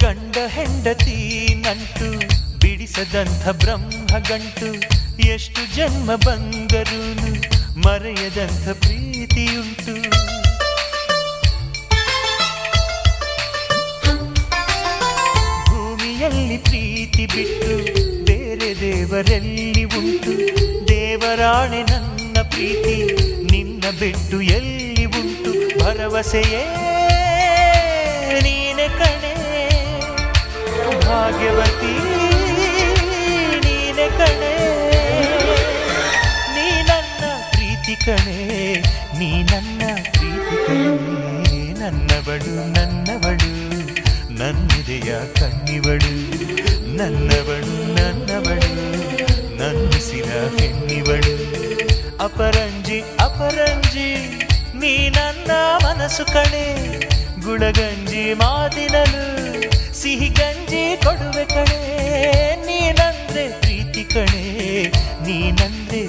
ಗಂಡ ಹೆಂಡತಿ ನಂಟು ಬಿಡಿಸದಂಥ ಬ್ರಹ್ಮ ಗಂಟು ಎಷ್ಟು ಜನ್ಮ ಬಂದರೂನು ಮರೆಯದಂಥ ಪ್ರೀತಿಯುಂಟು ಭೂಮಿಯಲ್ಲಿ ಪ್ರೀತಿ ಬಿಟ್ಟು ಬೇರೆ ದೇವರೆಲ್ಲಿ ಉಂಟು ದೇವರಾಣೆ ನನ್ನ ಪ್ರೀತಿ ನಿನ್ನ ಬಿಟ್ಟು ಎಲ್ಲಿ ಉಂಟು ಭರವಸೆಯೇ ನೀನೆ ಕಣೆ ಭಾಗ್ಯವತಿ ನೀನೆ ಕಣೆ ನೀ ನನ್ನ ಪ್ರೀತಿ ಕಣೆ ನೀ ನನ್ನ ಪ್ರೀತಿ ಕಣೆ ನನ್ನವಳು ನನ್ನವಳು ನನ್ನಿದೆಯ ಕಣ್ಣಿವಳು ನನ್ನವಳು ನನ್ನವಳು ನನ್ನಿಸಿದ ಹೆಣ್ಣಿವಳು ಅಪರಂಜಿ ಅಪರಂಜಿ ನೀ ನನ್ನ ಮನಸ್ಸು ಕಣೆ ಗುಳಗಂಜಿ ಮಾತಿನಲು ಸಿಹಿ ಗಂಜಿ ಕೊಡುವೆ ಕಣೆ ನೀನಂದ್ರೆ ಪ್ರೀತಿ ಕಣೆ ನೀನಂದ್ರೆ